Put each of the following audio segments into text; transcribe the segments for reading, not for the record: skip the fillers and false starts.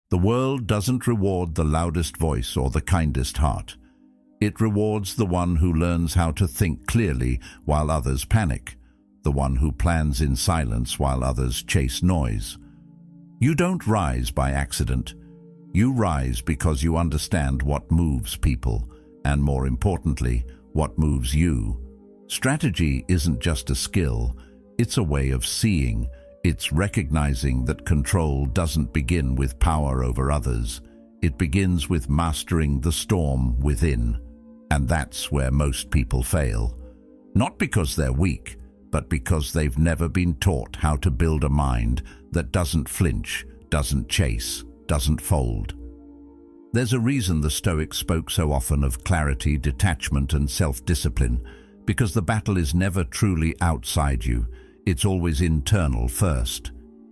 The world doesn't reward the loudest voice or the kindest heart. It rewards the one who learns how to think clearly while others panic, the one who plans in silence while others chase noise. You don't rise by accident. You rise because you understand what moves people, and more importantly, what moves you. Strategy isn't just a skill, it's a way of seeing. It's recognizing that control doesn't begin with power over others. It begins with mastering the storm within. And that's where most people fail. Not because they're weak, but because they've never been taught how to build a mind that doesn't flinch, doesn't chase, doesn't fold. There's a reason the Stoics spoke so often of clarity, detachment, and self-discipline, because the battle is never truly outside you. It's always internal first.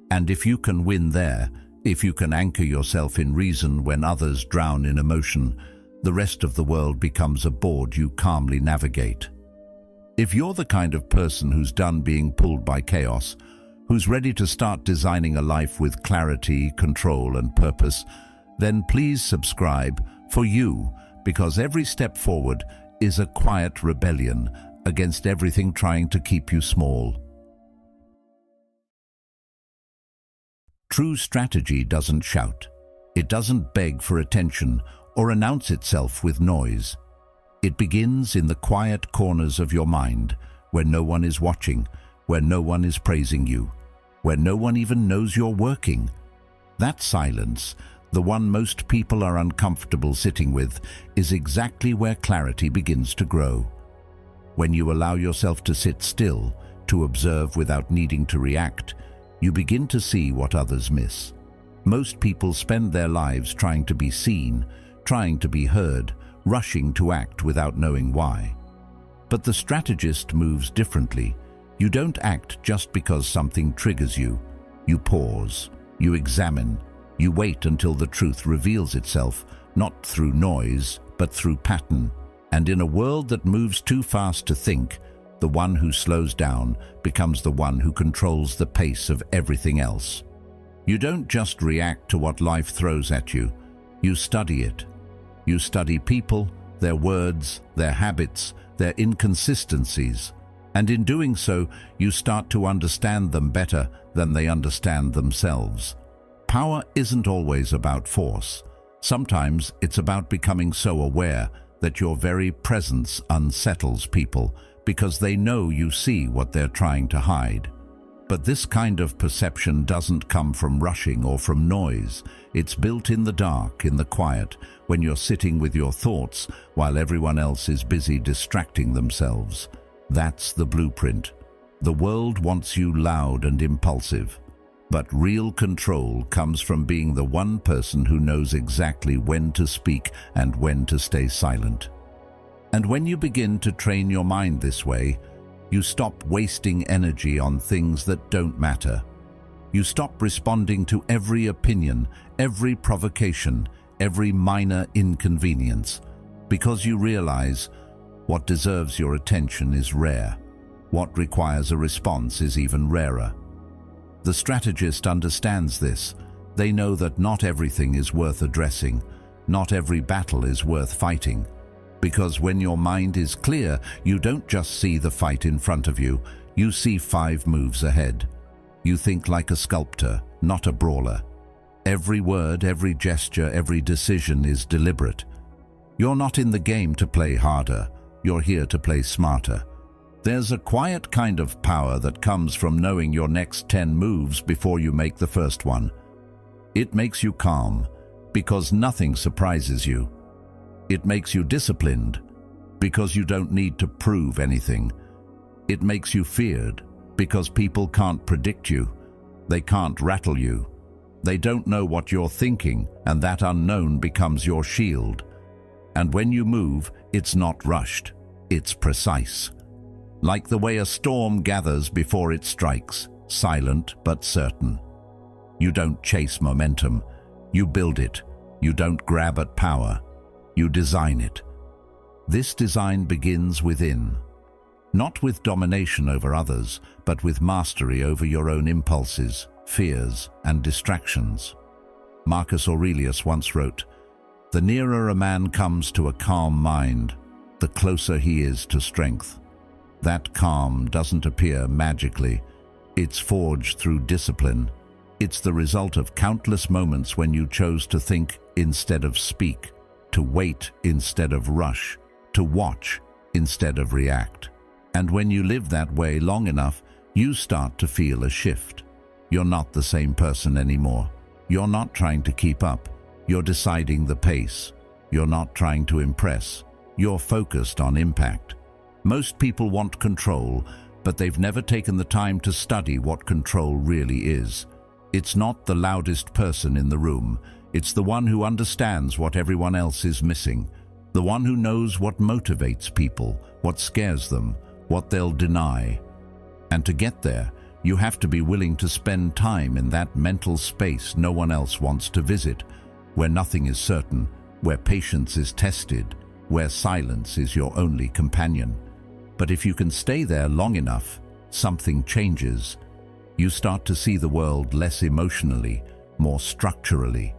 And if you can win there, if you can anchor yourself in reason when others drown in emotion, the rest of the world becomes a board you calmly navigate. If you're the kind of person who's done being pulled by chaos, who's ready to start designing a life with clarity, control, and purpose, then please subscribe for you, because every step forward is a quiet rebellion against everything trying to keep you small. True strategy doesn't shout. It doesn't beg for attention or announce itself with noise. It begins in the quiet corners of your mind, where no one is watching, where no one is praising you, where no one even knows you're working. That silence, the one most people are uncomfortable sitting with, is exactly where clarity begins to grow. When you allow yourself to sit still, to observe without needing to react, you begin to see what others miss. Most people spend their lives trying to be seen, trying to be heard, rushing to act without knowing why. But the strategist moves differently. You don't act just because something triggers you. You pause, you examine, you wait until the truth reveals itself, not through noise, but through pattern. And in a world that moves too fast to think, the one who slows down becomes the one who controls the pace of everything else. You don't just react to what life throws at you. You study it. You study people, their words, their habits, their inconsistencies. And in doing so, you start to understand them better than they understand themselves. Power isn't always about force. Sometimes it's about becoming so aware that your very presence unsettles people because they know you see what they're trying to hide. But this kind of perception doesn't come from rushing or from noise. It's built in the dark, in the quiet, when you're sitting with your thoughts while everyone else is busy distracting themselves. That's the blueprint. The world wants you loud and impulsive. But real control comes from being the one person who knows exactly when to speak and when to stay silent. And when you begin to train your mind this way, you stop wasting energy on things that don't matter. You stop responding to every opinion, every provocation, every minor inconvenience, because you realize what deserves your attention is rare. What requires a response is even rarer. The strategist understands this. They know that not everything is worth addressing, not every battle is worth fighting. Because when your mind is clear, you don't just see the fight in front of you, you see 5 moves ahead. You think like a sculptor, not a brawler. Every word, every gesture, every decision is deliberate. You're not in the game to play harder, you're here to play smarter. There's a quiet kind of power that comes from knowing your next 10 moves before you make the first one. It makes you calm, because nothing surprises you. It makes you disciplined, because you don't need to prove anything. It makes you feared, because people can't predict you. They can't rattle you. They don't know what you're thinking, and that unknown becomes your shield. And when you move, it's not rushed. It's precise. Like the way a storm gathers before it strikes, silent but certain. You don't chase momentum. You build it. You don't grab at power. You design it. This design begins within. Not with domination over others, but with mastery over your own impulses, fears, and distractions. Marcus Aurelius once wrote, "The nearer a man comes to a calm mind, the closer he is to strength." That calm doesn't appear magically. It's forged through discipline. It's the result of countless moments when you chose to think instead of speak, to wait instead of rush, to watch instead of react. And when you live that way long enough, you start to feel a shift. You're not the same person anymore. You're not trying to keep up. You're deciding the pace. You're not trying to impress. You're focused on impact. Most people want control, but they've never taken the time to study what control really is. It's not the loudest person in the room. It's the one who understands what everyone else is missing. The one who knows what motivates people, what scares them, what they'll deny. And to get there, you have to be willing to spend time in that mental space no one else wants to visit, where nothing is certain, where patience is tested, where silence is your only companion. But if you can stay there long enough, something changes. You start to see the world less emotionally, more structurally,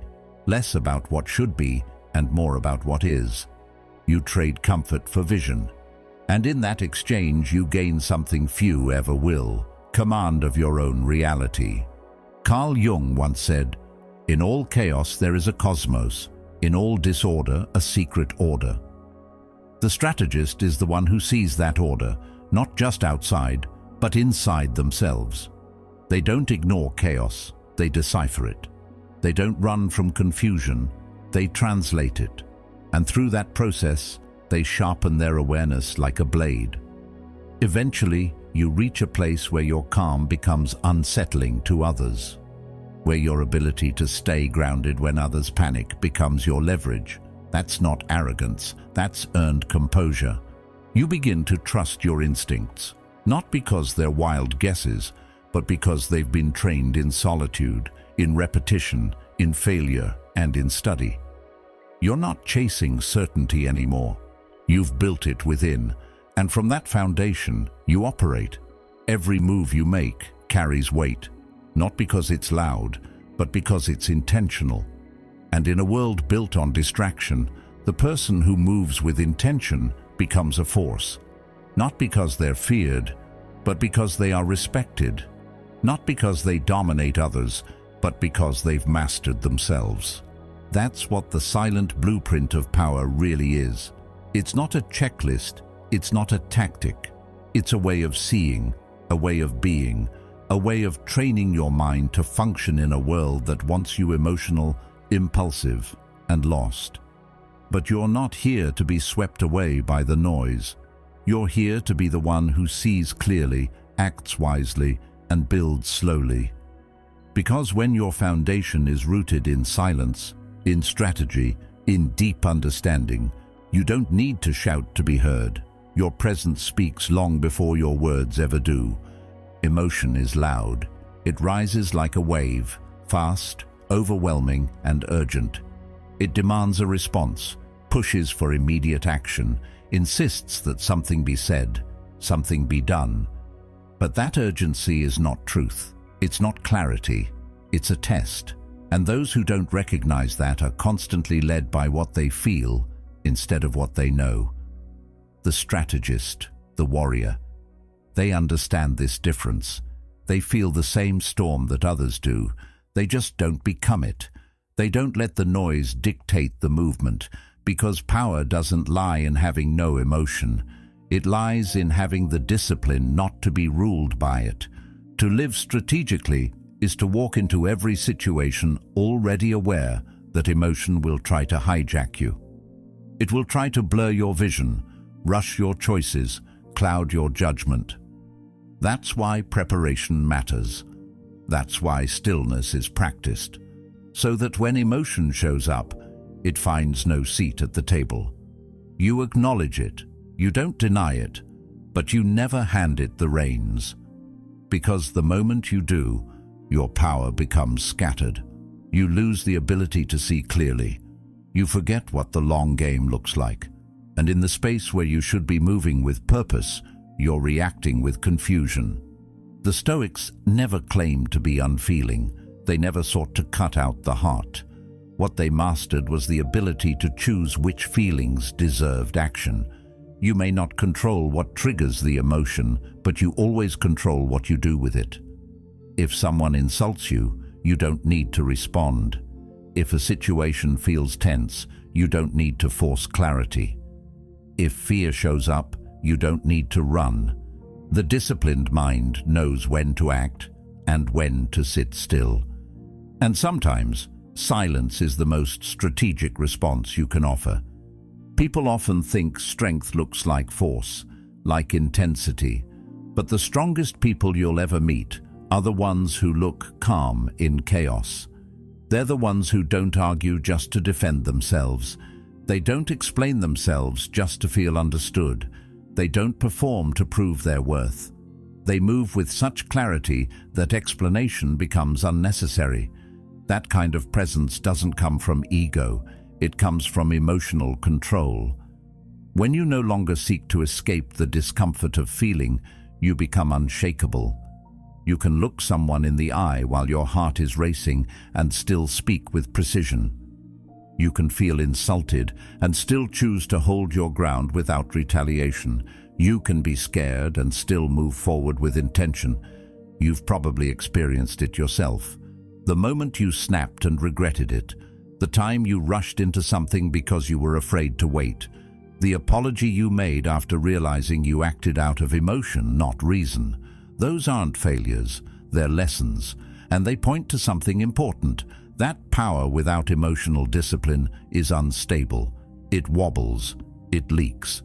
less about what should be and more about what is. You trade comfort for vision. And in that exchange, you gain something few ever will: command of your own reality. Carl Jung once said, "In all chaos there is a cosmos, in all disorder a secret order." The strategist is the one who sees that order, not just outside, but inside themselves. They don't ignore chaos, they decipher it. They don't run from confusion, they translate it. And through that process, they sharpen their awareness like a blade. Eventually, you reach a place where your calm becomes unsettling to others, where your ability to stay grounded when others panic becomes your leverage. That's not arrogance, that's earned composure. You begin to trust your instincts, not because they're wild guesses, but because they've been trained in solitude, in repetition, in failure, and in study. You're not chasing certainty anymore. You've built it within, and from that foundation, you operate. Every move you make carries weight, not because it's loud, but because it's intentional. And in a world built on distraction, the person who moves with intention becomes a force, not because they're feared, but because they are respected, not because they dominate others, but because they've mastered themselves. That's what the silent blueprint of power really is. It's not a checklist, it's not a tactic. It's a way of seeing, a way of being, a way of training your mind to function in a world that wants you emotional, impulsive, and lost. But you're not here to be swept away by the noise. You're here to be the one who sees clearly, acts wisely, and builds slowly. Because when your foundation is rooted in silence, in strategy, in deep understanding, you don't need to shout to be heard. Your presence speaks long before your words ever do. Emotion is loud. It rises like a wave, fast, overwhelming, and urgent. It demands a response, pushes for immediate action, insists that something be said, something be done. But that urgency is not truth. It's not clarity. It's a test. And those who don't recognize that are constantly led by what they feel instead of what they know. The strategist, the warrior, they understand this difference. They feel the same storm that others do. They just don't become it. They don't let the noise dictate the movement, because power doesn't lie in having no emotion. It lies in having the discipline not to be ruled by it. To live strategically is to walk into every situation already aware that emotion will try to hijack you. It will try to blur your vision, rush your choices, cloud your judgment. That's why preparation matters. That's why stillness is practiced, so that when emotion shows up, it finds no seat at the table. You acknowledge it, you don't deny it, but you never hand it the reins. Because the moment you do, your power becomes scattered. You lose the ability to see clearly. You forget what the long game looks like. And in the space where you should be moving with purpose, you're reacting with confusion. The Stoics never claimed to be unfeeling. They never sought to cut out the heart. What they mastered was the ability to choose which feelings deserved action. You may not control what triggers the emotion, but you always control what you do with it. If someone insults you, you don't need to respond. If a situation feels tense, you don't need to force clarity. If fear shows up, you don't need to run. The disciplined mind knows when to act and when to sit still. And sometimes, silence is the most strategic response you can offer. People often think strength looks like force, like intensity, but the strongest people you'll ever meet are the ones who look calm in chaos. They're the ones who don't argue just to defend themselves. They don't explain themselves just to feel understood. They don't perform to prove their worth. They move with such clarity that explanation becomes unnecessary. That kind of presence doesn't come from ego. It comes from emotional control. When you no longer seek to escape the discomfort of feeling, you become unshakable. You can look someone in the eye while your heart is racing and still speak with precision. You can feel insulted and still choose to hold your ground without retaliation. You can be scared and still move forward with intention. You've probably experienced it yourself. The moment you snapped and regretted it, the time you rushed into something because you were afraid to wait, the apology you made after realizing you acted out of emotion, not reason. Those aren't failures, they're lessons, and they point to something important. That power without emotional discipline is unstable. It wobbles, it leaks.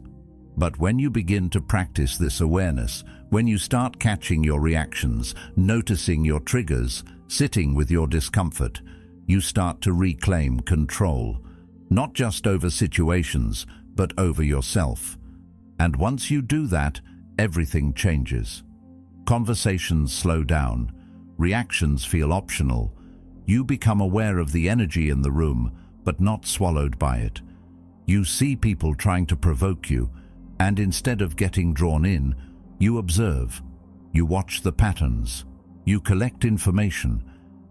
But when you begin to practice this awareness, when you start catching your reactions, noticing your triggers, sitting with your discomfort, you start to reclaim control, not just over situations, but over yourself. And once you do that, everything changes. Conversations slow down, reactions feel optional. You become aware of the energy in the room, but not swallowed by it. You see people trying to provoke you, and instead of getting drawn in, you observe. You watch the patterns. You collect information.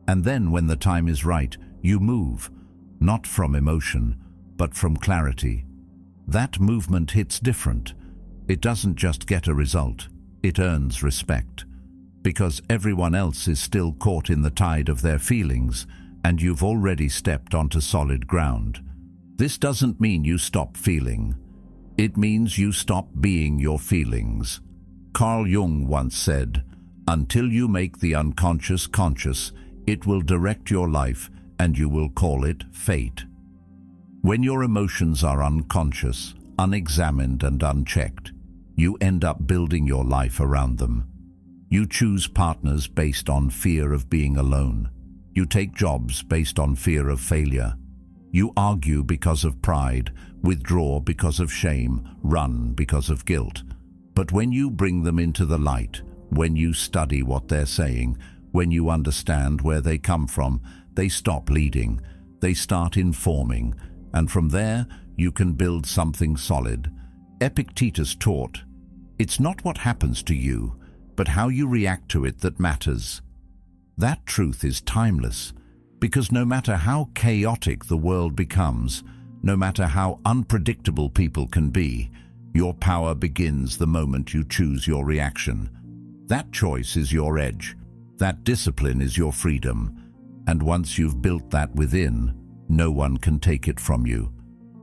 And then when the time is right, you move, not from emotion, but from clarity. That movement hits different. It doesn't just get a result, it earns respect. Because everyone else is still caught in the tide of their feelings, and you've already stepped onto solid ground. This doesn't mean you stop feeling. It means you stop being your feelings. Carl Jung once said, "Until you make the unconscious conscious, it will direct your life and you will call it fate." When your emotions are unconscious, unexamined and unchecked, you end up building your life around them. You choose partners based on fear of being alone. You take jobs based on fear of failure. You argue because of pride, withdraw because of shame, run because of guilt. But when you bring them into the light, when you study what they're saying, when you understand where they come from, they stop leading, they start informing, and from there you can build something solid. Epictetus taught, "It's not what happens to you, but how you react to it that matters." That truth is timeless, because no matter how chaotic the world becomes, no matter how unpredictable people can be, your power begins the moment you choose your reaction. That choice is your edge. That discipline is your freedom. And once you've built that within, no one can take it from you.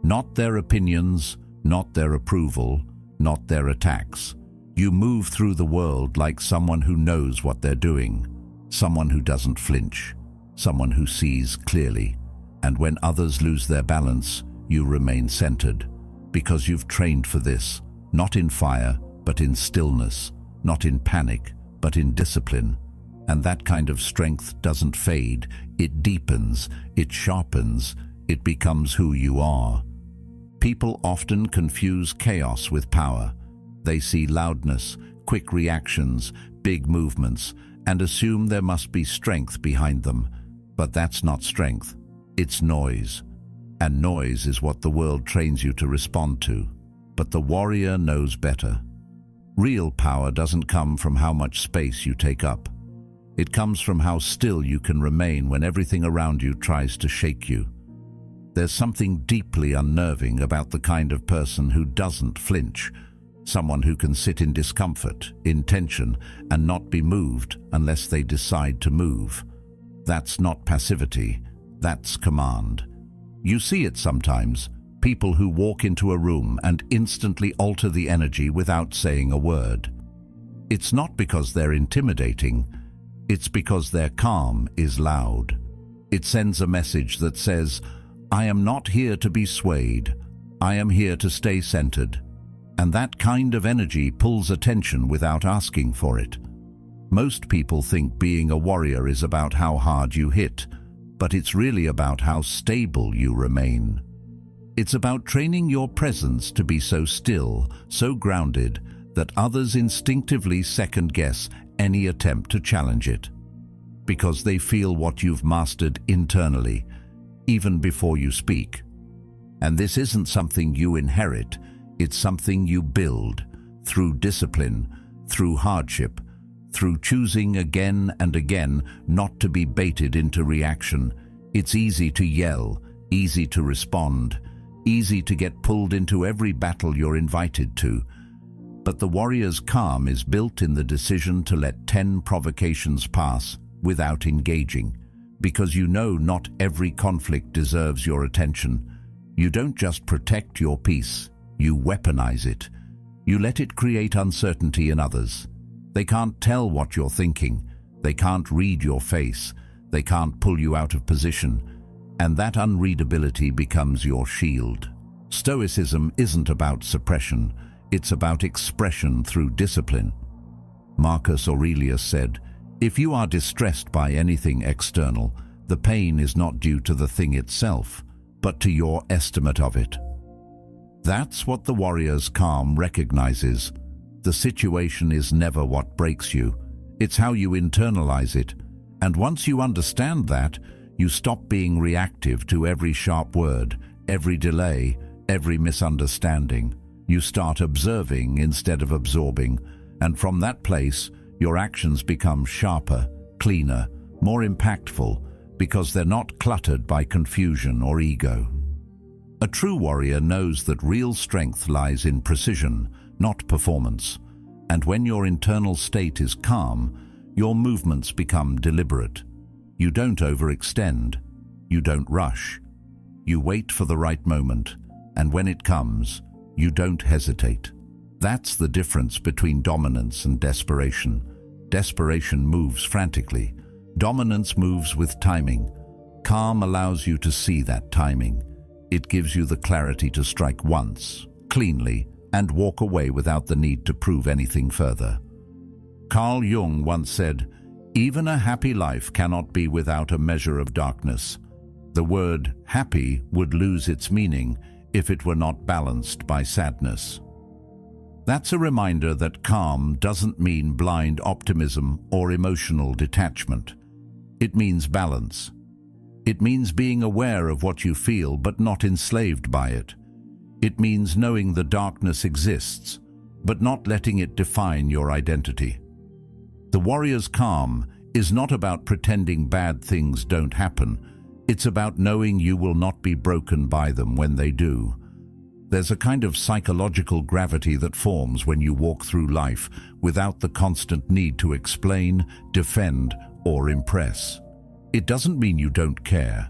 Not their opinions, not their approval, not their attacks. You move through the world like someone who knows what they're doing, someone who doesn't flinch, someone who sees clearly. And when others lose their balance, you remain centered, because you've trained for this, not in fire, but in stillness, not in panic, but in discipline. And that kind of strength doesn't fade, it deepens, it sharpens, it becomes who you are. People often confuse chaos with power. They see loudness, quick reactions, big movements, and assume there must be strength behind them. But that's not strength, it's noise. And noise is what the world trains you to respond to. But the warrior knows better. Real power doesn't come from how much space you take up. It comes from how still you can remain when everything around you tries to shake you. There's something deeply unnerving about the kind of person who doesn't flinch, someone who can sit in discomfort, in tension, and not be moved unless they decide to move. That's not passivity, that's command. You see it sometimes, people who walk into a room and instantly alter the energy without saying a word. It's not because they're intimidating, it's because their calm is loud. It sends a message that says, I am not here to be swayed, I am here to stay centered. And that kind of energy pulls attention without asking for it. Most people think being a warrior is about how hard you hit, but it's really about how stable you remain. It's about training your presence to be so still, so grounded, that others instinctively second-guess any attempt to challenge it. Because they feel what you've mastered internally, even before you speak. And this isn't something you inherit, it's something you build, through discipline, through hardship, through choosing again and again not to be baited into reaction. It's easy to yell, easy to respond, easy to get pulled into every battle you're invited to. But the warrior's calm is built in the decision to let 10 provocations pass without engaging, because you know not every conflict deserves your attention. You don't just protect your peace, you weaponize it. You let it create uncertainty in others. They can't tell what you're thinking. They can't read your face. They can't pull you out of position. And that unreadability becomes your shield. Stoicism isn't about suppression. It's about expression through discipline. Marcus Aurelius said, if you are distressed by anything external, the pain is not due to the thing itself, but to your estimate of it. That's what the warrior's calm recognizes. The situation is never what breaks you. It's how you internalize it. And once you understand that, you stop being reactive to every sharp word, every delay, every misunderstanding. You start observing instead of absorbing. And from that place, your actions become sharper, cleaner, more impactful, because they're not cluttered by confusion or ego. A true warrior knows that real strength lies in precision, not performance. And when your internal state is calm, your movements become deliberate. You don't overextend. You don't rush. You wait for the right moment, and when it comes, you don't hesitate. That's the difference between dominance and desperation. Desperation moves frantically. Dominance moves with timing. Calm allows you to see that timing. It gives you the clarity to strike once, cleanly, and walk away without the need to prove anything further. Carl Jung once said, even a happy life cannot be without a measure of darkness. The word happy would lose its meaning if it were not balanced by sadness. That's a reminder that calm doesn't mean blind optimism or emotional detachment. It means balance. It means being aware of what you feel but not enslaved by it. It means knowing the darkness exists, but not letting it define your identity. The warrior's calm is not about pretending bad things don't happen. It's about knowing you will not be broken by them when they do. There's a kind of psychological gravity that forms when you walk through life without the constant need to explain, defend, or impress. It doesn't mean you don't care.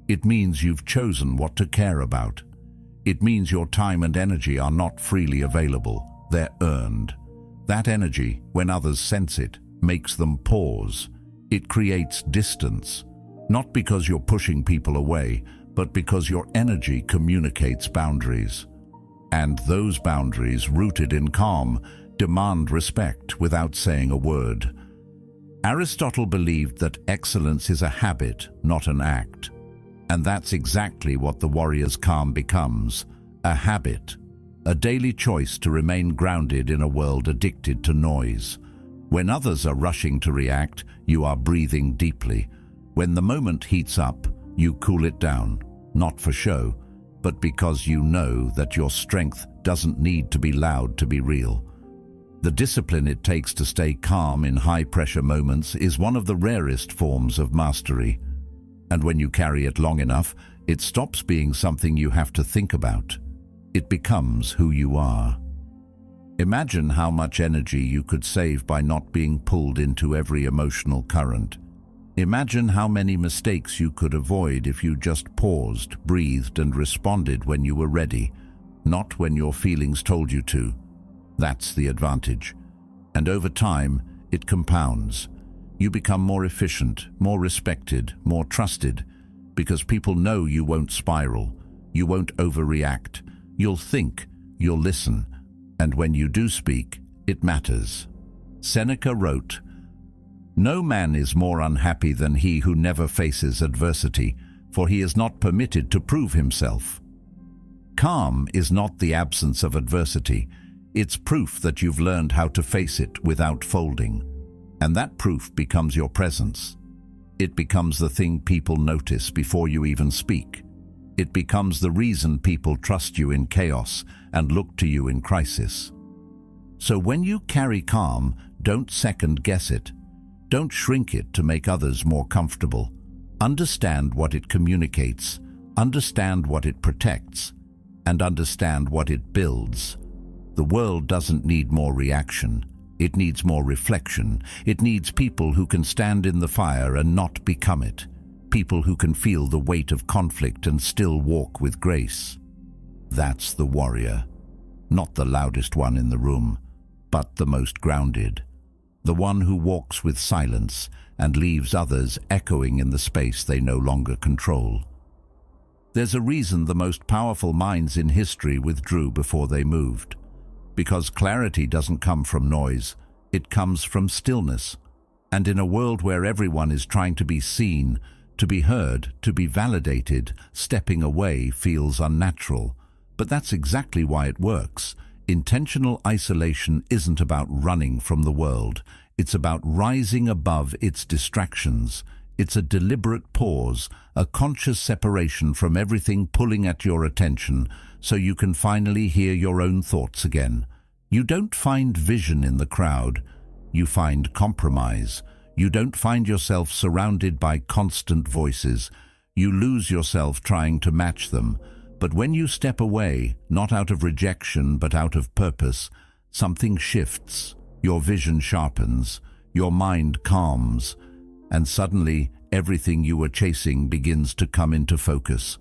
It means you've chosen what to care about. It means your time and energy are not freely available. They're earned. That energy, when others sense it, makes them pause. It creates distance. Not because you're pushing people away, but because your energy communicates boundaries. And those boundaries, rooted in calm, demand respect without saying a word. Aristotle believed that excellence is a habit, not an act. And that's exactly what the warrior's calm becomes, a habit, a daily choice to remain grounded in a world addicted to noise. When others are rushing to react, you are breathing deeply. When the moment heats up, you cool it down, not for show, but because you know that your strength doesn't need to be loud to be real. The discipline it takes to stay calm in high-pressure moments is one of the rarest forms of mastery. And when you carry it long enough, It stops being something you have to think about. It becomes who you are. Imagine how much energy you could save by not being pulled into every emotional current. Imagine how many mistakes you could avoid if you just paused, breathed, and responded when you were ready, not when your feelings told you to. That's the advantage. And over time, it compounds. You become more efficient, more respected, more trusted, because people know you won't spiral, you won't overreact, you'll think, you'll listen, and when you do speak, it matters. Seneca wrote, "No man is more unhappy than he who never faces adversity, for he is not permitted to prove himself." Calm is not the absence of adversity. It's proof that you've learned how to face it without folding. And that proof becomes your presence. It becomes the thing people notice before you even speak. It becomes the reason people trust you in chaos and look to you in crisis. So when you carry calm, don't second-guess it. Don't shrink it to make others more comfortable. Understand what it communicates, understand what it protects, and understand what it builds. The world doesn't need more reaction. It needs more reflection. It needs people who can stand in the fire and not become it. People who can feel the weight of conflict and still walk with grace. That's the warrior. Not the loudest one in the room, but the most grounded. The one who walks with silence and leaves others echoing in the space they no longer control. There's a reason the most powerful minds in history withdrew before they moved. Because clarity doesn't come from noise, it comes from stillness. And in a world where everyone is trying to be seen, to be heard, to be validated, stepping away feels unnatural. But that's exactly why it works. Intentional isolation isn't about running from the world. It's about rising above its distractions. It's a deliberate pause, a conscious separation from everything pulling at your attention, so you can finally hear your own thoughts again. You don't find vision in the crowd. You find compromise. You don't find yourself surrounded by constant voices. You lose yourself trying to match them. But when you step away, not out of rejection but out of purpose, something shifts. Your vision sharpens. Your mind calms. And suddenly, everything you were chasing begins to come into focus.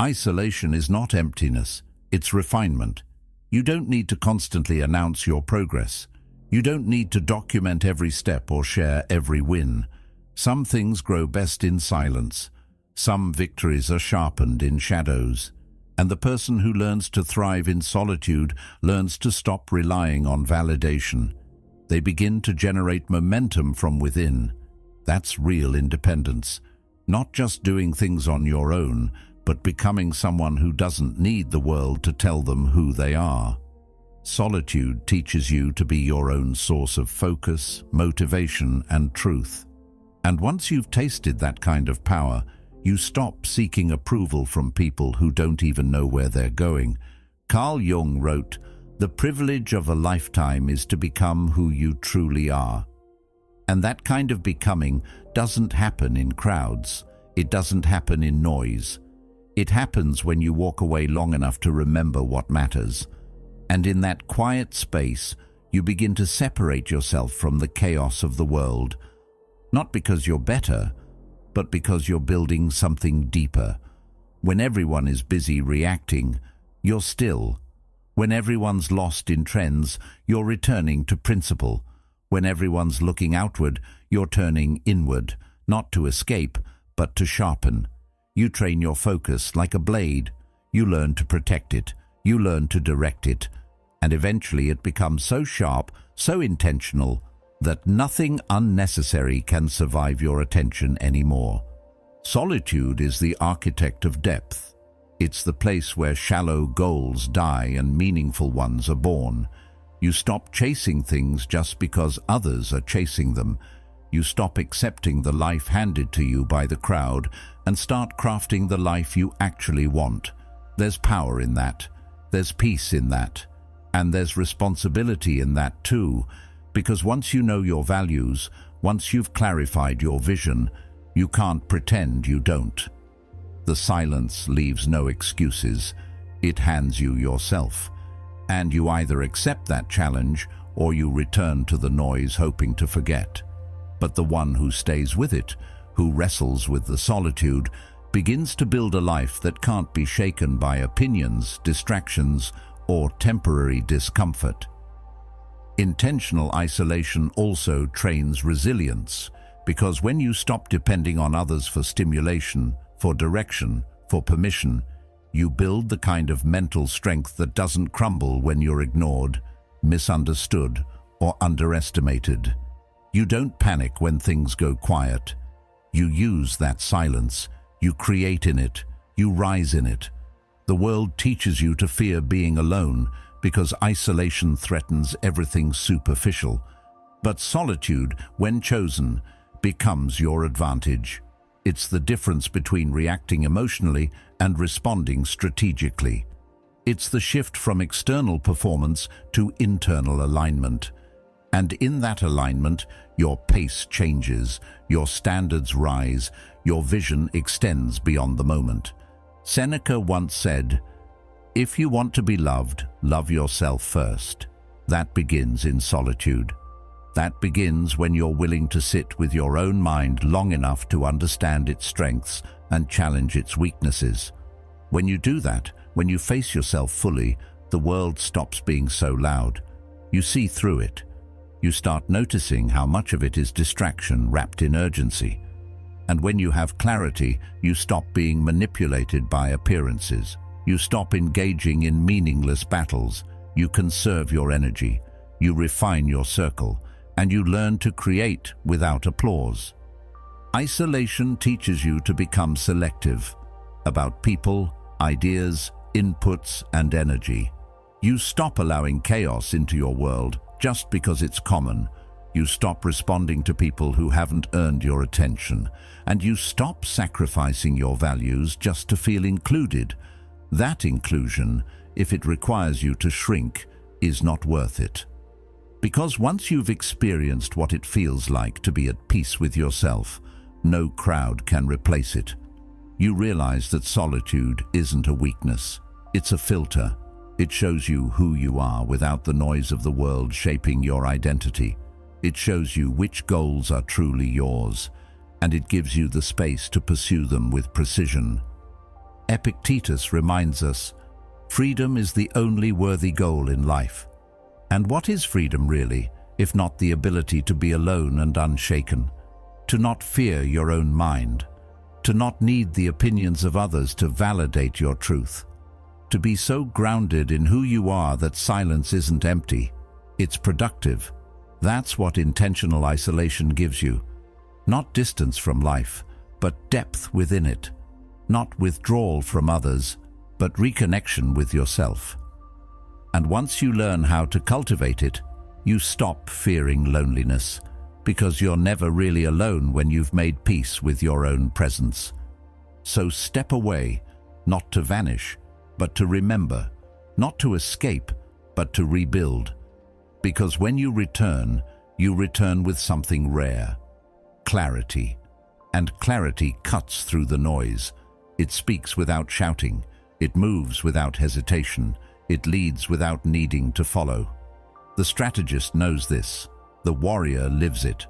Isolation is not emptiness, it's refinement. You don't need to constantly announce your progress. You don't need to document every step or share every win. Some things grow best in silence. Some victories are sharpened in shadows. And the person who learns to thrive in solitude learns to stop relying on validation. They begin to generate momentum from within. That's real independence. Not just doing things on your own, but becoming someone who doesn't need the world to tell them who they are. Solitude teaches you to be your own source of focus, motivation, and truth. And once you've tasted that kind of power, you stop seeking approval from people who don't even know where they're going. Carl Jung wrote, "The privilege of a lifetime is to become who you truly are." And that kind of becoming doesn't happen in crowds. It doesn't happen in noise. It happens when you walk away long enough to remember what matters. And in that quiet space, you begin to separate yourself from the chaos of the world. Not because you're better, but because you're building something deeper. When everyone is busy reacting, you're still. When everyone's lost in trends, you're returning to principle. When everyone's looking outward, you're turning inward, not to escape, but to sharpen. You train your focus like a blade. You learn to protect it. You learn to direct it. And eventually it becomes so sharp, so intentional, that nothing unnecessary can survive your attention anymore. Solitude is the architect of depth. It's the place where shallow goals die and meaningful ones are born. You stop chasing things just because others are chasing them. You stop accepting the life handed to you by the crowd and start crafting the life you actually want. There's power in that. There's peace in that. And there's responsibility in that too, because once you know your values, once you've clarified your vision, you can't pretend you don't. The silence leaves no excuses. It hands you yourself. And you either accept that challenge or you return to the noise hoping to forget. But the one who stays with it, who wrestles with the solitude, begins to build a life that can't be shaken by opinions, distractions, or temporary discomfort. Intentional isolation also trains resilience, because when you stop depending on others for stimulation, for direction, for permission, you build the kind of mental strength that doesn't crumble when you're ignored, misunderstood, or underestimated. You don't panic when things go quiet. You use that silence. You create in it. You rise in it. The world teaches you to fear being alone because isolation threatens everything superficial. But solitude, when chosen, becomes your advantage. It's the difference between reacting emotionally and responding strategically. It's the shift from external performance to internal alignment. And in that alignment, your pace changes, your standards rise, your vision extends beyond the moment. Seneca once said, "If you want to be loved, love yourself first." That begins in solitude. That begins when you're willing to sit with your own mind long enough to understand its strengths and challenge its weaknesses. When you do that, when you face yourself fully, the world stops being so loud. You see through it. You start noticing how much of it is distraction wrapped in urgency. And when you have clarity, you stop being manipulated by appearances. You stop engaging in meaningless battles. You conserve your energy. You refine your circle. And you learn to create without applause. Isolation teaches you to become selective about people, ideas, inputs, and energy. You stop allowing chaos into your world just because it's common. You stop responding to people who haven't earned your attention. And you stop sacrificing your values just to feel included. That inclusion, if it requires you to shrink, is not worth it. Because once you've experienced what it feels like to be at peace with yourself, no crowd can replace it. You realize that solitude isn't a weakness. It's a filter. It shows you who you are without the noise of the world shaping your identity. It shows you which goals are truly yours, and it gives you the space to pursue them with precision. Epictetus reminds us, freedom is the only worthy goal in life. And what is freedom really, if not the ability to be alone and unshaken, to not fear your own mind, to not need the opinions of others to validate your truth, to be so grounded in who you are that silence isn't empty, it's productive. That's what intentional isolation gives you. Not distance from life, but depth within it. Not withdrawal from others, but reconnection with yourself. And once you learn how to cultivate it, you stop fearing loneliness, because you're never really alone when you've made peace with your own presence. So step away, not to vanish, but to remember, not to escape, but to rebuild. Because when you return with something rare, clarity. And clarity cuts through the noise. It speaks without shouting. It moves without hesitation. It leads without needing to follow. The strategist knows this. The warrior lives it.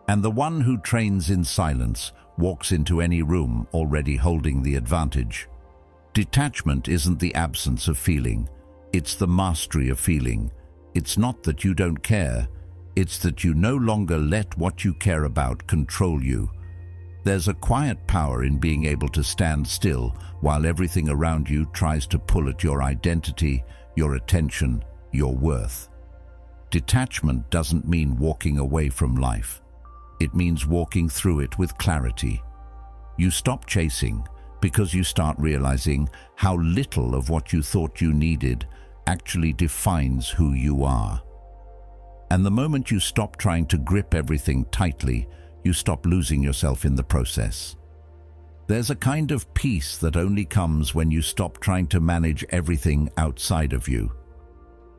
And the one who trains in silence walks into any room already holding the advantage. Detachment isn't the absence of feeling. It's the mastery of feeling. It's not that you don't care. It's that you no longer let what you care about control you. There's a quiet power in being able to stand still while everything around you tries to pull at your identity, your attention, your worth. Detachment doesn't mean walking away from life. It means walking through it with clarity. You stop chasing because you start realizing how little of what you thought you needed actually defines who you are. And the moment you stop trying to grip everything tightly, you stop losing yourself in the process. There's a kind of peace that only comes when you stop trying to manage everything outside of you.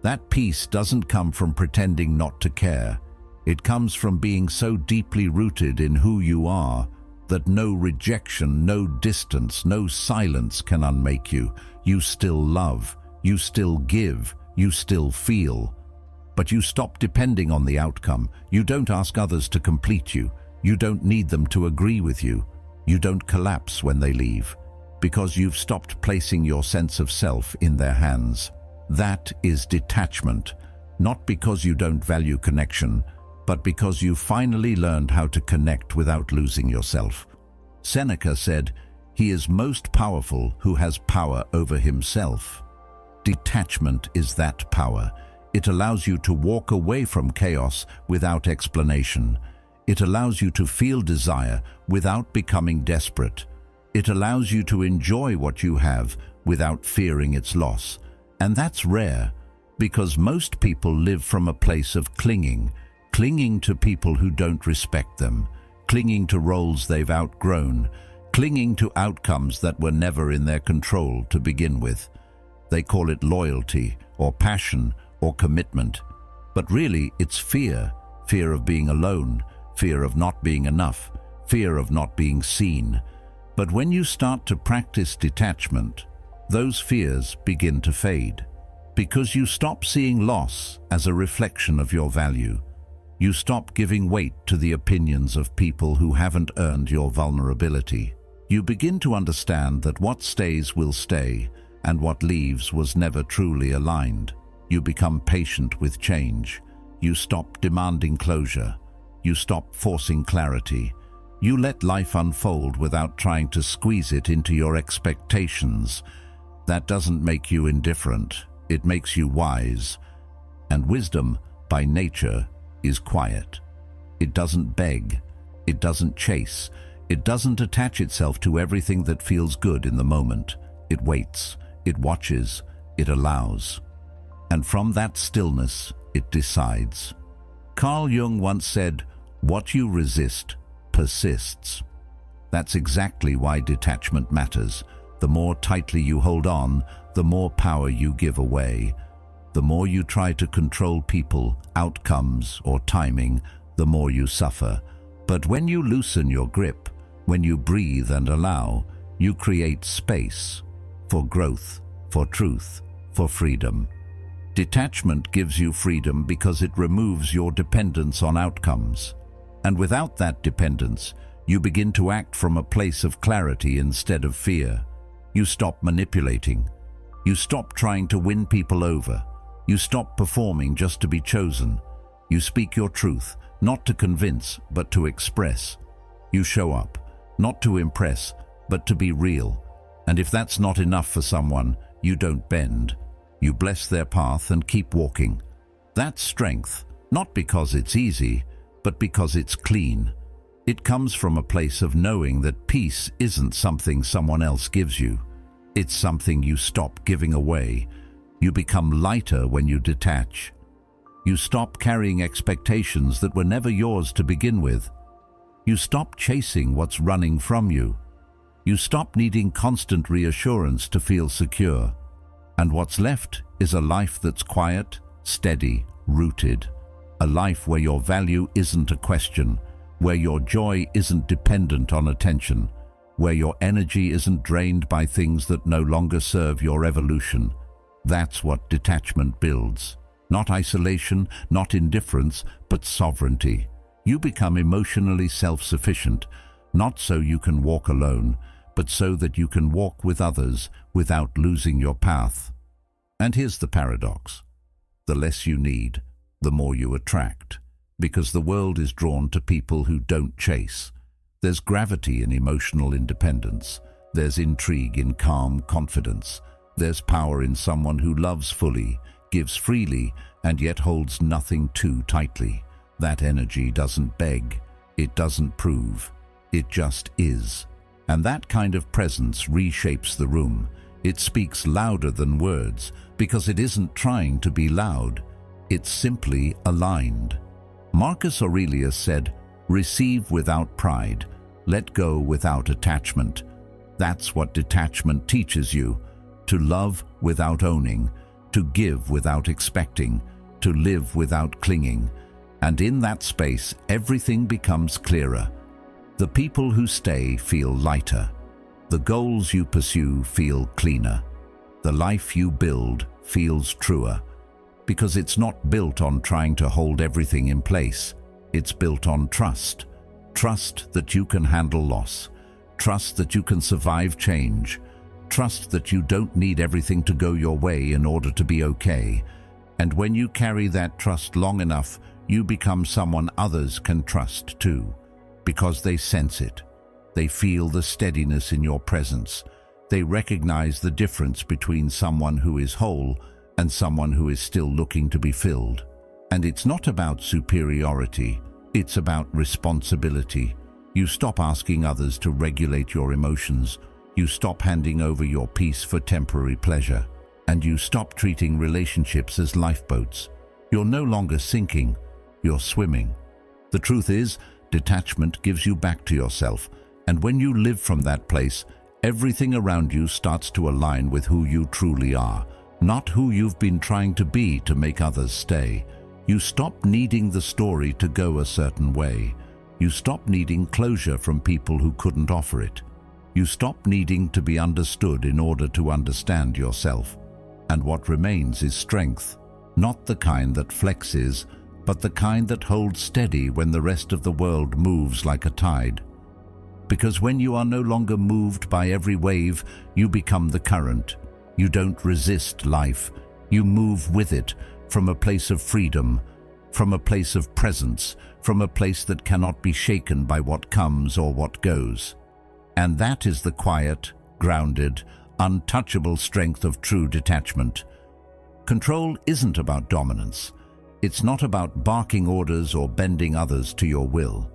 That peace doesn't come from pretending not to care. It comes from being so deeply rooted in who you are that no rejection, no distance, no silence can unmake you. You still love, you still give, you still feel. But you stop depending on the outcome. You don't ask others to complete you. You don't need them to agree with you. You don't collapse when they leave, because you've stopped placing your sense of self in their hands. That is detachment, not because you don't value connection, but because you finally learned how to connect without losing yourself. Seneca said, "He is most powerful who has power over himself." Detachment is that power. It allows you to walk away from chaos without explanation. It allows you to feel desire without becoming desperate. It allows you to enjoy what you have without fearing its loss. And that's rare, because most people live from a place of clinging to people who don't respect them, clinging to roles they've outgrown, clinging to outcomes that were never in their control to begin with. They call it loyalty or passion or commitment. But really, it's fear. Fear of being alone, fear of not being enough, fear of not being seen. But when you start to practice detachment, those fears begin to fade, because you stop seeing loss as a reflection of your value. You stop giving weight to the opinions of people who haven't earned your vulnerability. You begin to understand that what stays will stay, and what leaves was never truly aligned. You become patient with change. You stop demanding closure. You stop forcing clarity. You let life unfold without trying to squeeze it into your expectations. That doesn't make you indifferent. It makes you wise. And wisdom, by nature, is quiet. It doesn't beg. It doesn't chase. It doesn't attach itself to everything that feels good in the moment. It waits. It watches. It allows. And from that stillness, it decides. Carl Jung once said, "What you resist persists." That's exactly why detachment matters. The more tightly you hold on, the more power you give away. The more you try to control people, outcomes, or timing, the more you suffer. But when you loosen your grip, when you breathe and allow, you create space for growth, for truth, for freedom. Detachment gives you freedom because it removes your dependence on outcomes. And without that dependence, you begin to act from a place of clarity instead of fear. You stop manipulating. You stop trying to win people over. You stop performing just to be chosen. You speak your truth, not to convince, but to express. You show up, not to impress, but to be real. And if that's not enough for someone, you don't bend. You bless their path and keep walking. That's strength, not because it's easy, but because it's clean. It comes from a place of knowing that peace isn't something someone else gives you. It's something you stop giving away. You become lighter when you detach. You stop carrying expectations that were never yours to begin with. You stop chasing what's running from you. You stop needing constant reassurance to feel secure. And what's left is a life that's quiet, steady, rooted. A life where your value isn't a question, where your joy isn't dependent on attention, where your energy isn't drained by things that no longer serve your evolution. That's what detachment builds. Not isolation, not indifference, but sovereignty. You become emotionally self-sufficient, not so you can walk alone, but so that you can walk with others without losing your path. And here's the paradox. The less you need, the more you attract, because the world is drawn to people who don't chase. There's gravity in emotional independence. There's intrigue in calm confidence. There's power in someone who loves fully, gives freely, and yet holds nothing too tightly. That energy doesn't beg. It doesn't prove. It just is. And that kind of presence reshapes the room. It speaks louder than words, because it isn't trying to be loud. It's simply aligned. Marcus Aurelius said, "Receive without pride, let go without attachment." That's what detachment teaches you. To love without owning, to give without expecting, to live without clinging. And in that space, everything becomes clearer. The people who stay feel lighter. The goals you pursue feel cleaner. The life you build feels truer. Because it's not built on trying to hold everything in place. It's built on trust. Trust that you can handle loss. Trust that you can survive change. Trust that you don't need everything to go your way in order to be okay. And when you carry that trust long enough, you become someone others can trust too. Because they sense it. They feel the steadiness in your presence. They recognize the difference between someone who is whole and someone who is still looking to be filled. And it's not about superiority, it's about responsibility. You stop asking others to regulate your emotions. You stop handing over your peace for temporary pleasure. And you stop treating relationships as lifeboats. You're no longer sinking, you're swimming. The truth is, detachment gives you back to yourself. And when you live from that place, everything around you starts to align with who you truly are, not who you've been trying to be to make others stay. You stop needing the story to go a certain way. You stop needing closure from people who couldn't offer it. You stop needing to be understood in order to understand yourself. And what remains is strength, not the kind that flexes, but the kind that holds steady when the rest of the world moves like a tide. Because when you are no longer moved by every wave, you become the current. You don't resist life. You move with it from a place of freedom, from a place of presence, from a place that cannot be shaken by what comes or what goes. And that is the quiet, grounded, untouchable strength of true detachment. Control isn't about dominance. It's not about barking orders or bending others to your will.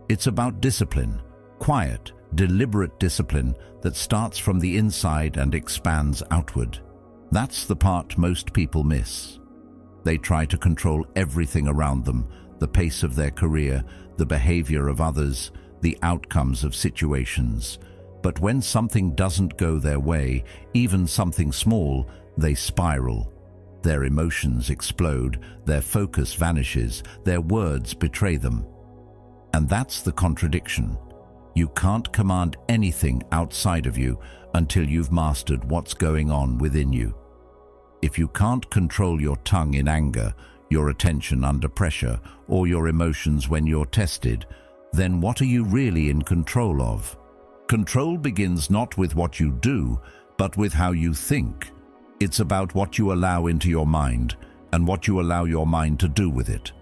It's about discipline, quiet, deliberate discipline that starts from the inside and expands outward. That's the part most people miss. They try to control everything around them, the pace of their career, the behavior of others, the outcomes of situations. But when something doesn't go their way, even something small, they spiral. Their emotions explode, their focus vanishes, their words betray them. And that's the contradiction. You can't command anything outside of you until you've mastered what's going on within you. If you can't control your tongue in anger, your attention under pressure, or your emotions when you're tested, then what are you really in control of? Control begins not with what you do, but with how you think. It's about what you allow into your mind and what you allow your mind to do with it.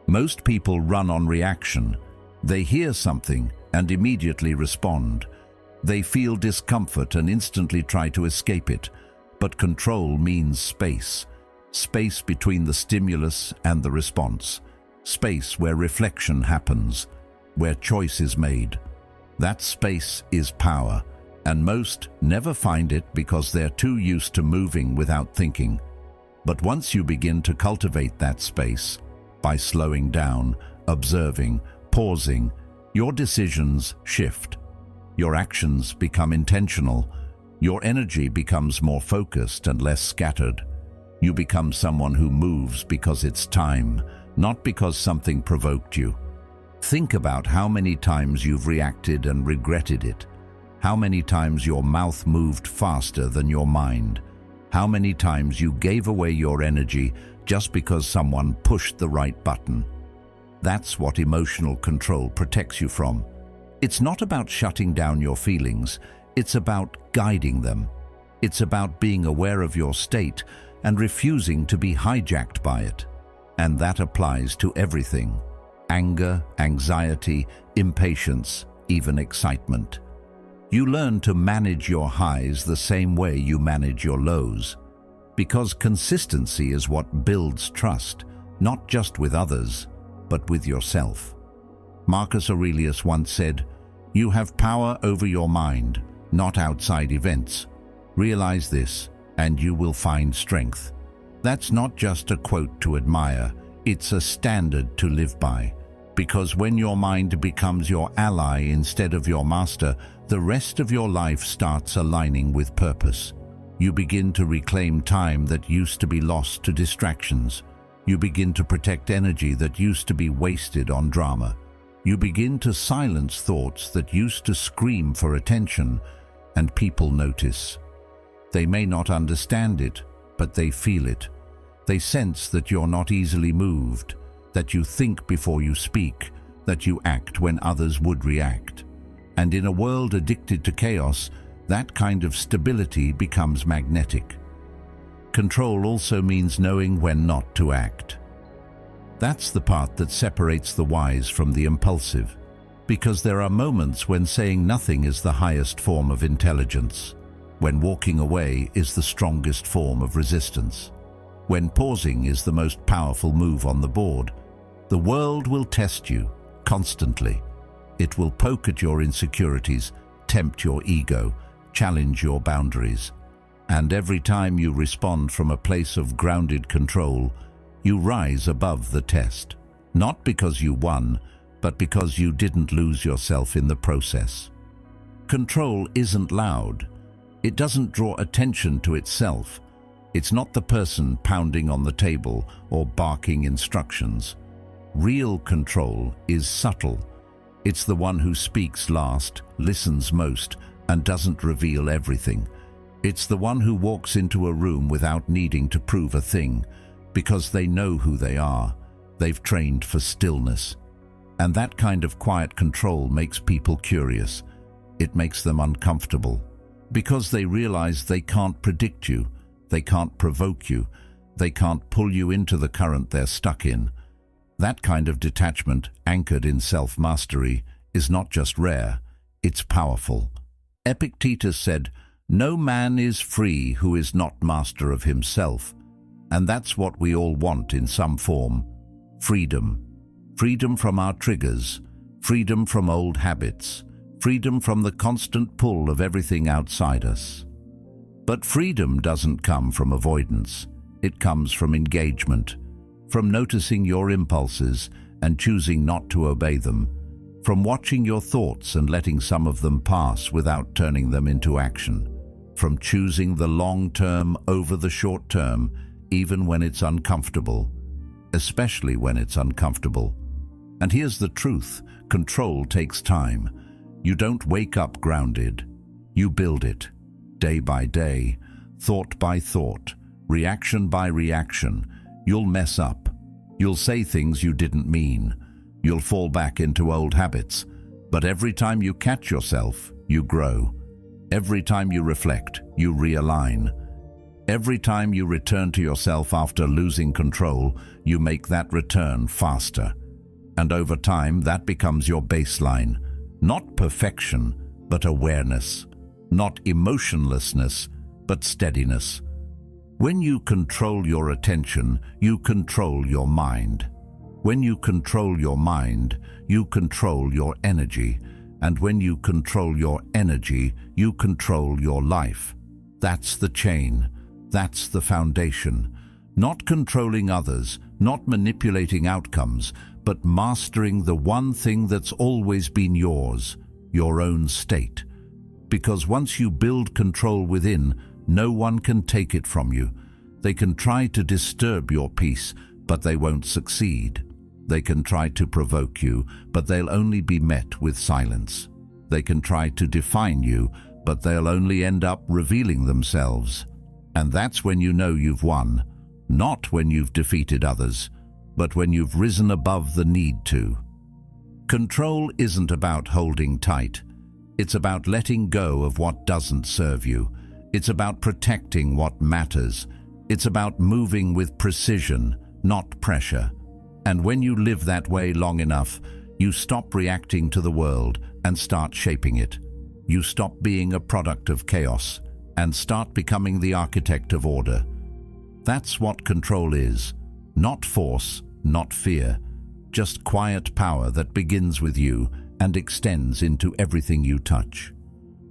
Most people run on reaction. They hear something and immediately respond. They feel discomfort and instantly try to escape it. But control means space. Space between the stimulus and the response. Space where reflection happens, where choice is made. That space is power, and most never find it because they're too used to moving without thinking. But once you begin to cultivate that space, by slowing down, observing, pausing, your decisions shift. Your actions become intentional. Your energy becomes more focused and less scattered. You become someone who moves because it's time, not because something provoked you. Think about how many times you've reacted and regretted it. How many times your mouth moved faster than your mind. How many times you gave away your energy just because someone pushed the right button. That's what emotional control protects you from. It's not about shutting down your feelings. It's about guiding them. It's about being aware of your state and refusing to be hijacked by it. And that applies to everything. Anger, anxiety, impatience, even excitement. You learn to manage your highs the same way you manage your lows. Because consistency is what builds trust, not just with others, but with yourself. Marcus Aurelius once said, "You have power over your mind, not outside events. Realize this, and you will find strength." That's not just a quote to admire, it's a standard to live by. Because when your mind becomes your ally instead of your master, the rest of your life starts aligning with purpose. You begin to reclaim time that used to be lost to distractions. You begin to protect energy that used to be wasted on drama. You begin to silence thoughts that used to scream for attention, and people notice. They may not understand it, but they feel it. They sense that you're not easily moved, that you think before you speak, that you act when others would react. And in a world addicted to chaos, that kind of stability becomes magnetic. Control also means knowing when not to act. That's the part that separates the wise from the impulsive, because there are moments when saying nothing is the highest form of intelligence, when walking away is the strongest form of resistance, when pausing is the most powerful move on the board. The world will test you constantly. It will poke at your insecurities, tempt your ego, challenge your boundaries. And every time you respond from a place of grounded control, you rise above the test. Not because you won, but because you didn't lose yourself in the process. Control isn't loud. It doesn't draw attention to itself. It's not the person pounding on the table or barking instructions. Real control is subtle. It's the one who speaks last, listens most, and doesn't reveal everything. It's the one who walks into a room without needing to prove a thing, because they know who they are. They've trained for stillness. And that kind of quiet control makes people curious. It makes them uncomfortable, because they realize they can't predict you, they can't provoke you, they can't pull you into the current they're stuck in. That kind of detachment, anchored in self-mastery, is not just rare, it's powerful. Epictetus said, "No man is free who is not master of himself." And that's what we all want in some form. Freedom. Freedom from our triggers, freedom from old habits, freedom from the constant pull of everything outside us. But freedom doesn't come from avoidance. It comes from engagement, from noticing your impulses and choosing not to obey them, from watching your thoughts and letting some of them pass without turning them into action, from choosing the long term over the short term, even when it's uncomfortable, especially when it's uncomfortable. And here's the truth: control takes time. You don't wake up grounded. You build it, day by day, thought by thought, reaction by reaction. You'll mess up. You'll say things you didn't mean. You'll fall back into old habits. But every time you catch yourself, you grow. Every time you reflect, you realign. Every time you return to yourself after losing control, you make that return faster. And over time, that becomes your baseline. Not perfection, but awareness. Not emotionlessness, but steadiness. When you control your attention, you control your mind. When you control your mind, you control your energy. And when you control your energy, you control your life. That's the chain. That's the foundation. Not controlling others, not manipulating outcomes, but mastering the one thing that's always been yours, your own state. Because once you build control within, no one can take it from you. They can try to disturb your peace, but they won't succeed. They can try to provoke you, but they'll only be met with silence. They can try to define you, but they'll only end up revealing themselves. And that's when you know you've won. Not when you've defeated others, but when you've risen above the need to. Control isn't about holding tight. It's about letting go of what doesn't serve you. It's about protecting what matters. It's about moving with precision, not pressure. And when you live that way long enough, you stop reacting to the world and start shaping it. You stop being a product of chaos and start becoming the architect of order. That's what control is. Not force, not fear. Just quiet power that begins with you and extends into everything you touch.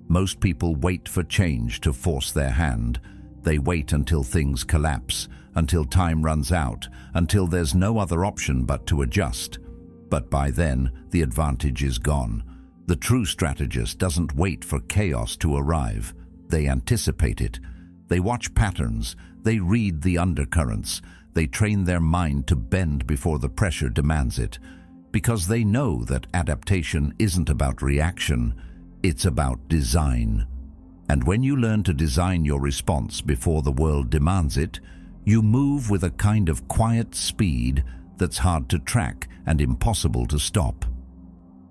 Most people wait for change to force their hand. They wait until things collapse, until time runs out, until there's no other option but to adjust. But by then, the advantage is gone. The true strategist doesn't wait for chaos to arrive. They anticipate it. They watch patterns. They read the undercurrents. They train their mind to bend before the pressure demands it. because they know that adaptation isn't about reaction, it's about design. And when you learn to design your response before the world demands it, you move with a kind of quiet speed that's hard to track and impossible to stop.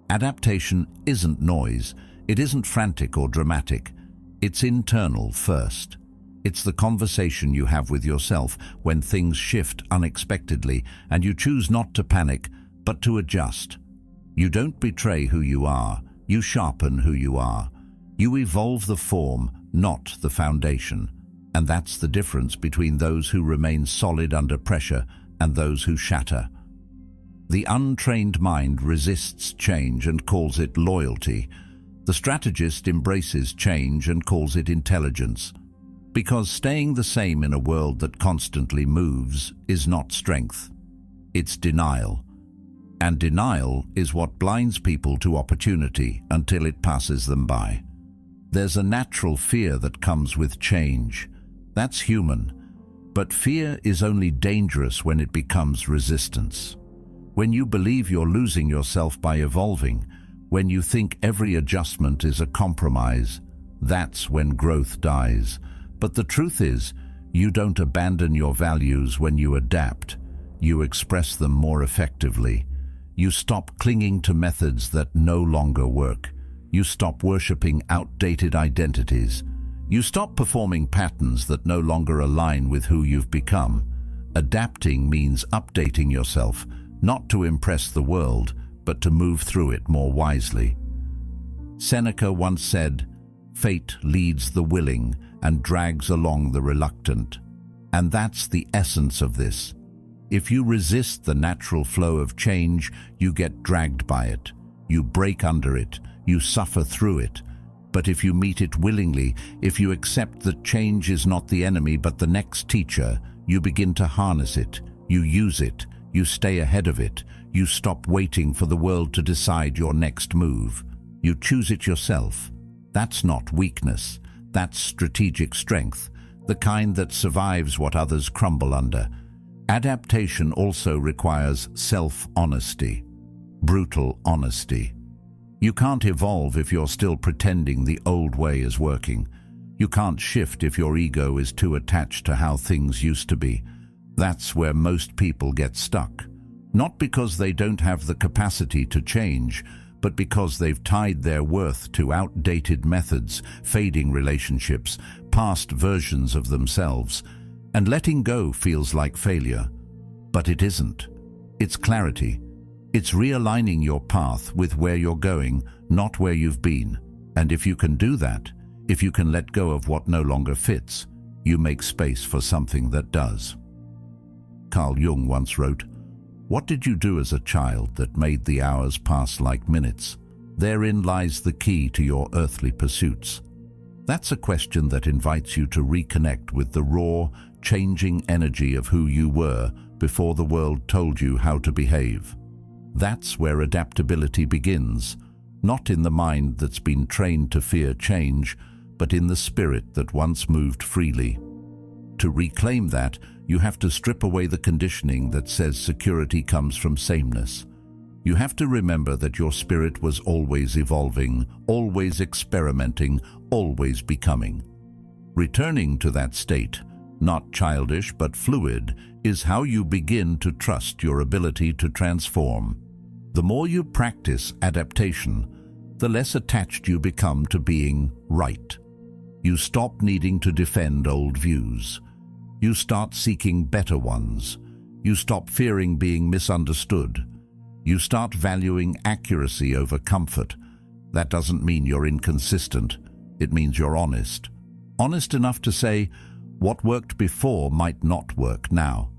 Adaptation isn't noise, it isn't frantic or dramatic. It's internal first. It's the conversation you have with yourself when things shift unexpectedly and you choose not to panic, but to adjust. You don't betray who you are, you sharpen who you are. You evolve the form, not the foundation. And that's the difference between those who remain solid under pressure and those who shatter. The untrained mind resists change and calls it loyalty. The strategist embraces change and calls it intelligence. Because staying the same in a world that constantly moves is not strength. It's denial. And denial is what blinds people to opportunity until it passes them by. There's a natural fear that comes with change. That's human. But fear is only dangerous when it becomes resistance. When you believe you're losing yourself by evolving, when you think every adjustment is a compromise, that's when growth dies. But the truth is, you don't abandon your values when you adapt. You express them more effectively. You stop clinging to methods that no longer work. You stop worshipping outdated identities. You stop performing patterns that no longer align with who you've become. Adapting means updating yourself, not to impress the world, but to move through it more wisely. Seneca once said, "Fate leads the willing and drags along the reluctant." And that's the essence of this. If you resist the natural flow of change, you get dragged by it. You break under it. You suffer through it. But if you meet it willingly, if you accept that change is not the enemy but the next teacher, you begin to harness it. You use it. You stay ahead of it. You stop waiting for the world to decide your next move. You choose it yourself. That's not weakness. That's strategic strength, the kind that survives what others crumble under. Adaptation also requires self-honesty, brutal honesty. You can't evolve if you're still pretending the old way is working. You can't shift if your ego is too attached to how things used to be. That's where most people get stuck. Not because they don't have the capacity to change, but because they've tied their worth to outdated methods, fading relationships, past versions of themselves. And letting go feels like failure. But it isn't. It's clarity. It's realigning your path with where you're going, not where you've been. And if you can do that, if you can let go of what no longer fits, you make space for something that does. Carl Jung once wrote, "What did you do as a child that made the hours pass like minutes? Therein lies the key to your earthly pursuits." That's a question that invites you to reconnect with the raw, changing energy of who you were before the world told you how to behave. That's where adaptability begins, not in the mind that's been trained to fear change, but in the spirit that once moved freely. To reclaim that, you have to strip away the conditioning that says security comes from sameness. You have to remember that your spirit was always evolving, always experimenting, always becoming. Returning to that state, not childish but fluid, is how you begin to trust your ability to transform. The more you practice adaptation, the less attached you become to being right. You stop needing to defend old views. You start seeking better ones. You stop fearing being misunderstood. You start valuing accuracy over comfort. That doesn't mean you're inconsistent. It means you're honest. Honest enough to say, what worked before might not work now.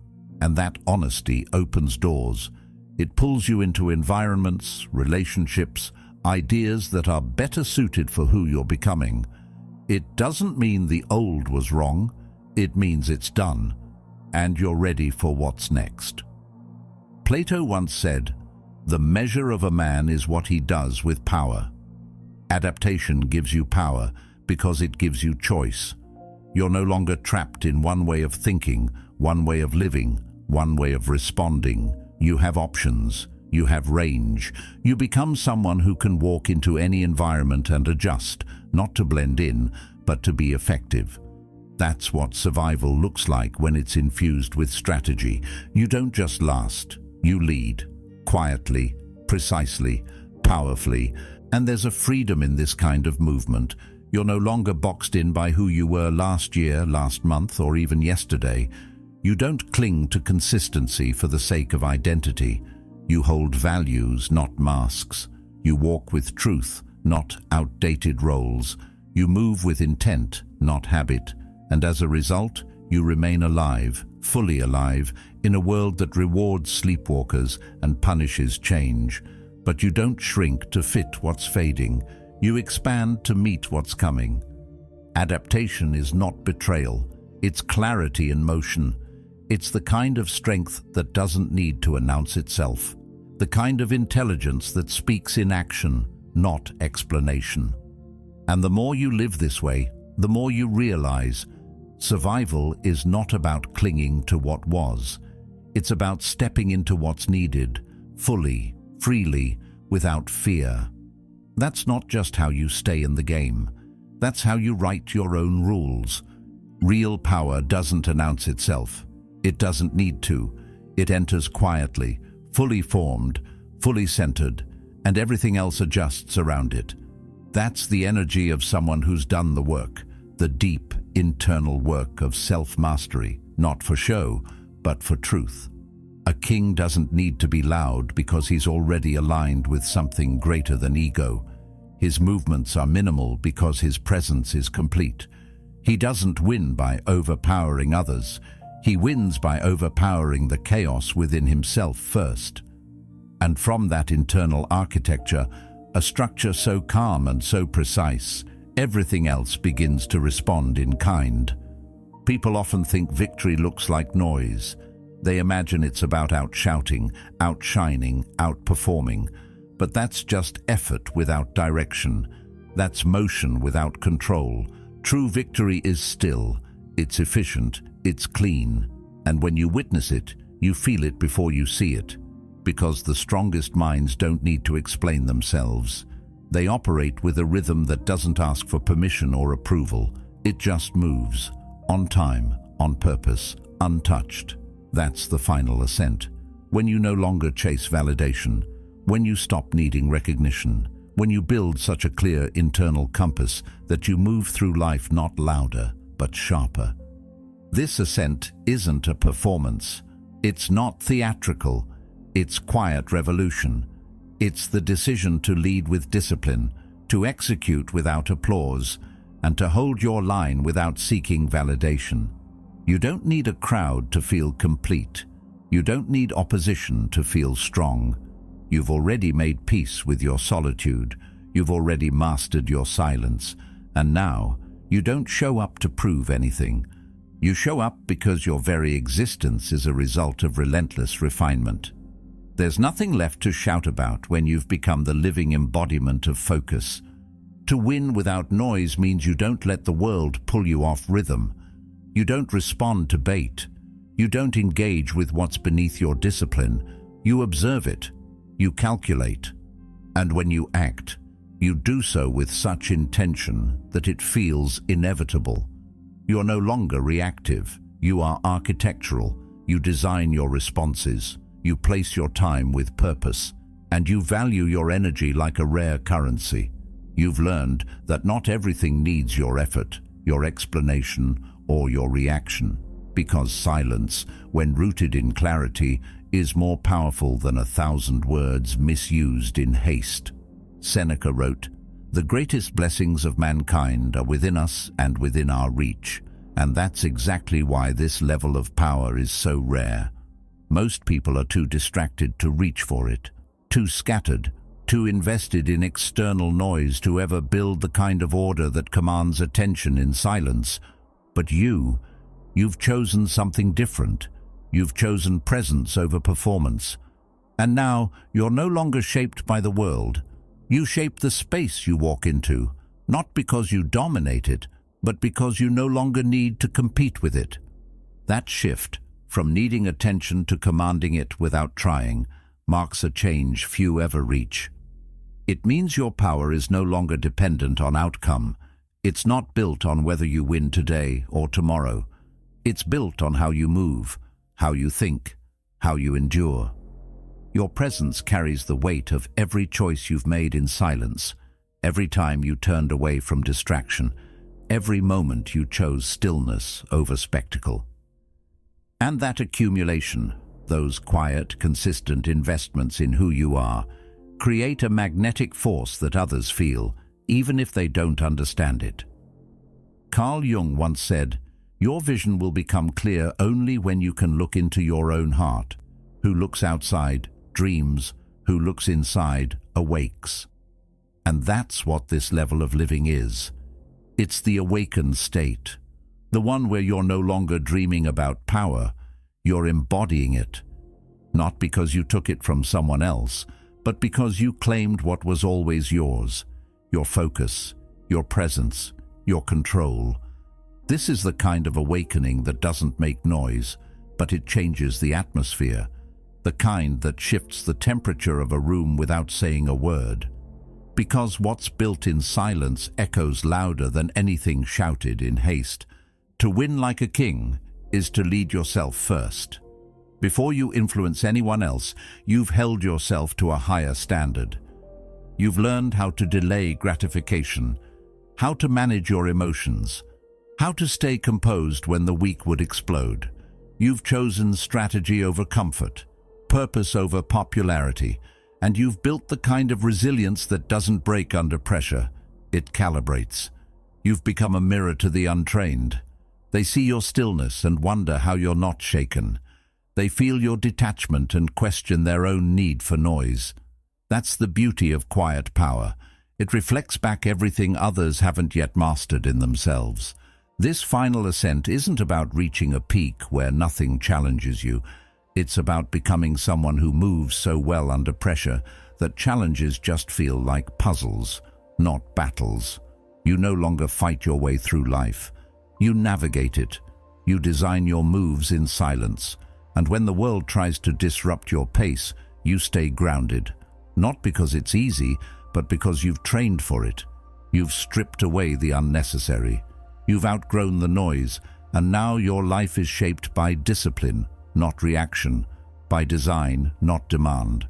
And that honesty opens doors. It pulls you into environments, relationships, ideas that are better suited for who you're becoming. It doesn't mean the old was wrong. It means it's done, and you're ready for what's next. Plato once said, "The measure of a man is what he does with power." Adaptation gives you power because it gives you choice. You're no longer trapped in one way of thinking, one way of living, one way of responding. You have options. You have range. You become someone who can walk into any environment and adjust, not to blend in, but to be effective. That's what survival looks like when it's infused with strategy. You don't just last, you lead. Quietly, precisely, powerfully. And there's a freedom in this kind of movement. You're no longer boxed in by who you were last year, last month, or even yesterday. You don't cling to consistency for the sake of identity. You hold values, not masks. You walk with truth, not outdated roles. You move with intent, not habit. And as a result, you remain alive, fully alive, in a world that rewards sleepwalkers and punishes change. But you don't shrink to fit what's fading. You expand to meet what's coming. Adaptation is not betrayal. It's clarity in motion. It's the kind of strength that doesn't need to announce itself. The kind of intelligence that speaks in action, not explanation. And the more you live this way, the more you realize survival is not about clinging to what was. It's about stepping into what's needed, fully, freely, without fear. That's not just how you stay in the game. That's how you write your own rules. Real power doesn't announce itself. It doesn't need to. It enters quietly, fully formed, fully centered, and everything else adjusts around it. That's the energy of someone who's done the work, the deep, internal work of self-mastery, not for show, but for truth. A king doesn't need to be loud because he's already aligned with something greater than ego. His movements are minimal because his presence is complete. He doesn't win by overpowering others. He wins by overpowering the chaos within himself first. And from that internal architecture, a structure so calm and so precise, everything else begins to respond in kind. People often think victory looks like noise. They imagine it's about outshouting, outshining, outperforming. But that's just effort without direction. That's motion without control. True victory is still. It's efficient. It's clean. And when you witness it, you feel it before you see it. Because the strongest minds don't need to explain themselves. They operate with a rhythm that doesn't ask for permission or approval. It just moves. On time, on purpose, untouched. That's the final ascent. When you no longer chase validation, when you stop needing recognition, when you build such a clear internal compass that you move through life not louder, but sharper. This ascent isn't a performance. It's not theatrical. It's quiet revolution. It's the decision to lead with discipline, to execute without applause, and to hold your line without seeking validation. You don't need a crowd to feel complete. You don't need opposition to feel strong. You've already made peace with your solitude. You've already mastered your silence. And now, you don't show up to prove anything. You show up because your very existence is a result of relentless refinement. There's nothing left to shout about when you've become the living embodiment of focus. To win without noise means you don't let the world pull you off rhythm. You don't respond to bait. You don't engage with what's beneath your discipline. You observe it. You calculate. And when you act, you do so with such intention that it feels inevitable. You're no longer reactive. You are architectural. You design your responses. You place your time with purpose. And you value your energy like a rare currency. You've learned that not everything needs your effort, your explanation, or your reaction, because silence, when rooted in clarity, is more powerful than 1,000 words misused in haste. Seneca wrote, "The greatest blessings of mankind are within us and within our reach." And that's exactly why this level of power is so rare. Most people are too distracted to reach for it, too scattered, too invested in external noise to ever build the kind of order that commands attention in silence. But you've chosen something different. You've chosen presence over performance. And now you're no longer shaped by the world. You shape the space you walk into, not because you dominate it, but because you no longer need to compete with it. That shift, from needing attention to commanding it without trying, marks a change few ever reach. It means your power is no longer dependent on outcome. It's not built on whether you win today or tomorrow. It's built on how you move, how you think, how you endure. Your presence carries the weight of every choice you've made in silence, every time you turned away from distraction, every moment you chose stillness over spectacle. And that accumulation, those quiet, consistent investments in who you are, create a magnetic force that others feel, even if they don't understand it. Carl Jung once said, "Your vision will become clear only when you can look into your own heart. Who looks outside, dreams. Who looks inside, awakes." And that's what this level of living is. It's the awakened state, the one where you're no longer dreaming about power, you're embodying it. Not because you took it from someone else, but because you claimed what was always yours, your focus, your presence, your control. This is the kind of awakening that doesn't make noise, but it changes the atmosphere, the kind that shifts the temperature of a room without saying a word. Because what's built in silence echoes louder than anything shouted in haste. To win like a king is to lead yourself first. Before you influence anyone else, you've held yourself to a higher standard. You've learned how to delay gratification, how to manage your emotions, how to stay composed when the weak would explode. You've chosen strategy over comfort, purpose over popularity, and you've built the kind of resilience that doesn't break under pressure. It calibrates. You've become a mirror to the untrained. They see your stillness and wonder how you're not shaken. They feel your detachment and question their own need for noise. That's the beauty of quiet power. It reflects back everything others haven't yet mastered in themselves. This final ascent isn't about reaching a peak where nothing challenges you. It's about becoming someone who moves so well under pressure that challenges just feel like puzzles, not battles. You no longer fight your way through life. You navigate it. You design your moves in silence. And when the world tries to disrupt your pace, you stay grounded. Not because it's easy, but because you've trained for it. You've stripped away the unnecessary. You've outgrown the noise, and now your life is shaped by discipline, not reaction, by design, not demand.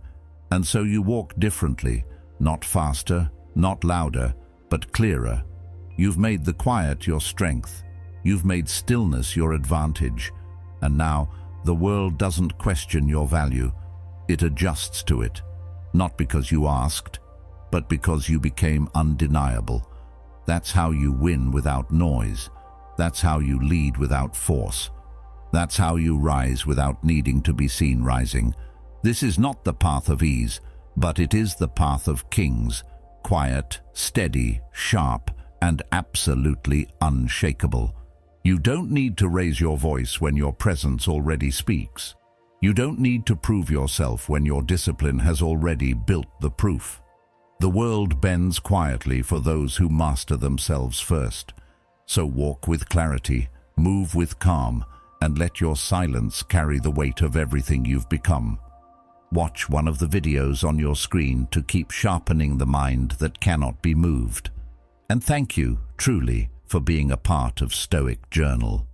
And so you walk differently, not faster, not louder, but clearer. You've made the quiet your strength. You've made stillness your advantage. And now, the world doesn't question your value. It adjusts to it, not because you asked, but because you became undeniable. That's how you win without noise. That's how you lead without force. That's how you rise without needing to be seen rising. This is not the path of ease, but it is the path of kings, quiet, steady, sharp, and absolutely unshakable. You don't need to raise your voice when your presence already speaks. You don't need to prove yourself when your discipline has already built the proof. The world bends quietly for those who master themselves first. So walk with clarity, move with calm, and let your silence carry the weight of everything you've become. Watch one of the videos on your screen to keep sharpening the mind that cannot be moved. And thank you, truly, for being a part of Stoic Journal.